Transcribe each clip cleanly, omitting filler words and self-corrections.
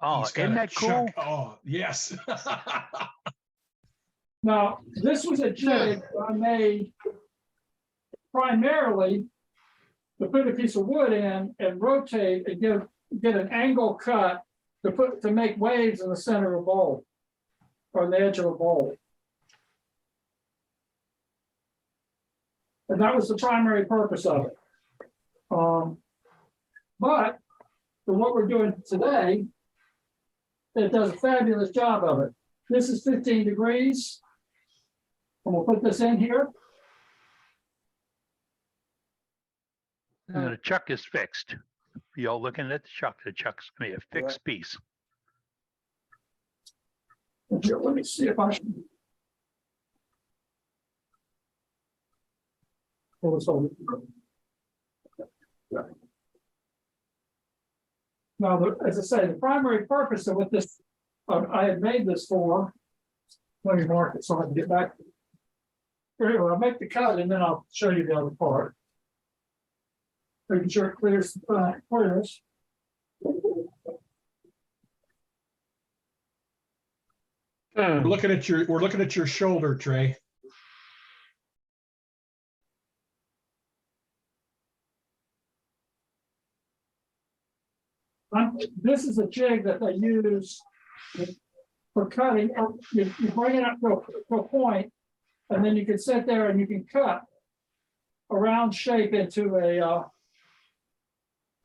Oh, He's got isn't a that cool? Oh, yes. Now, this was a jig I made primarily to put a piece of wood in and rotate and get an angle cut to make waves in the center of a bowl or the edge of a bowl. And that was the primary purpose of it. But for what we're doing today, it does a fabulous job of it. This is 15 degrees. And we'll put this in here. And the chuck is fixed. You're looking at the chuck's gonna be a fixed piece. And here, let me see if I can. Pull this over. Now, as I say, the primary purpose of what this, I had made this for, let me mark it so I can get back. Very well, I'll make the cut and then I'll show you the other part. Making sure it clears. We're looking at your shoulder, Trey. This is a jig that they use for cutting. You bring it up to a point, and then you can sit there and you can cut a round shape into a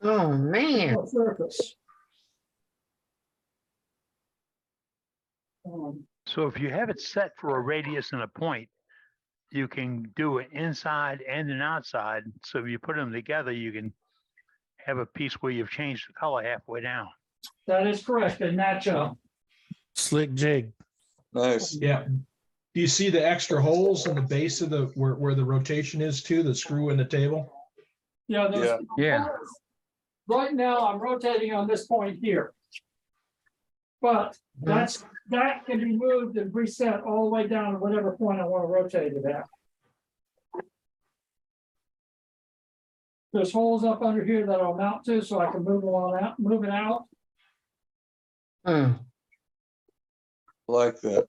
Oh, man. surface. So if you have it set for a radius and a point, you can do an inside and an outside. So if you put them together, you can have a piece where you've changed the color halfway down. That is correct, and match up. Slick jig. Nice. Yeah. Do you see the extra holes in the base of the where the rotation is too, the screw in the table? Yeah, those, Yeah. right now I'm rotating on this point here. But that can be moved and reset all the way down to whatever point I want to rotate it at. There's holes up under here that I'll mount to so I can move it out. Like that.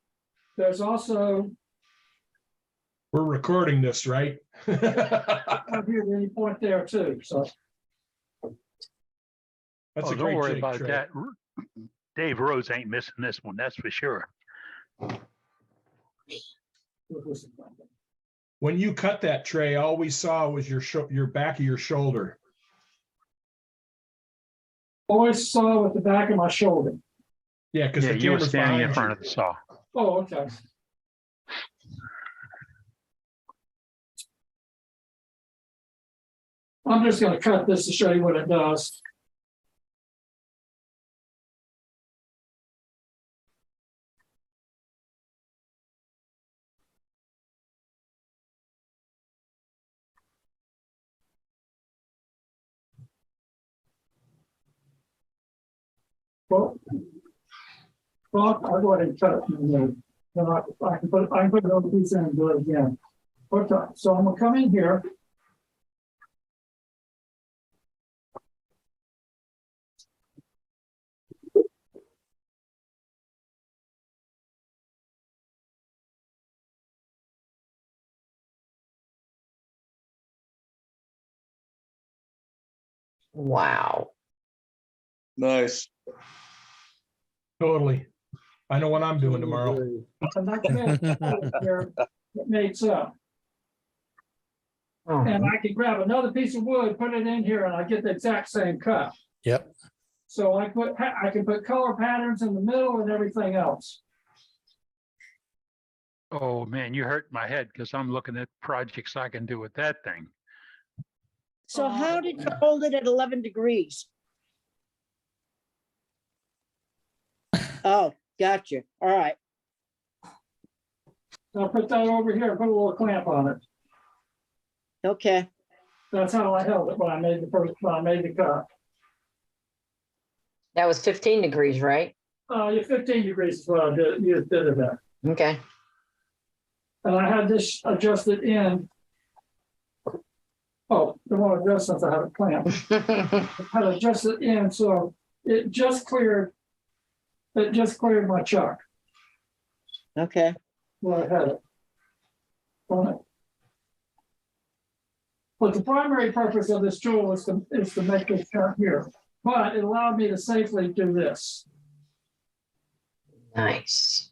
There's also We're recording this, right? up here at any point there too, so. That's a Don't great worry jig, about Trey. that. Dave Rose ain't missing this one, that's for sure. When you cut that, Trey, all we saw was your back of your shoulder. Always saw with the back of my shoulder. Yeah, because Yeah, the you were camera's standing in behind front you. of the saw. Oh, okay. I'm just gonna cut this to show you what it does. Well, I'll go ahead and cut it. And then I can put another piece in and do it again. Okay, so I'm gonna come in here. Wow. Nice. Totally. I know what I'm doing tomorrow. And I can here, it makes up. Oh, And I can grab another piece of wood, put it in here, and I get the exact same cut. Yep. So I can put color patterns in the middle and everything else. Oh, man, you hurt my head because I'm looking at projects I can do with that thing. So how did you hold it at 11 degrees? Oh, gotcha. All right. I'll put that over here and put a little clamp on it. Okay. That's how I held it when I made the cut. that was 15 degrees, right? Yeah, 15 degrees is what I did. You just did it there. Okay. And I had this adjusted in. Oh, the one adjustments I have it clamped. I had adjusted in, so it just cleared it just cleared my chuck Okay. where I had it. On it. But the primary purpose of this tool is to make this cut here, but it allowed me to safely do this. Nice.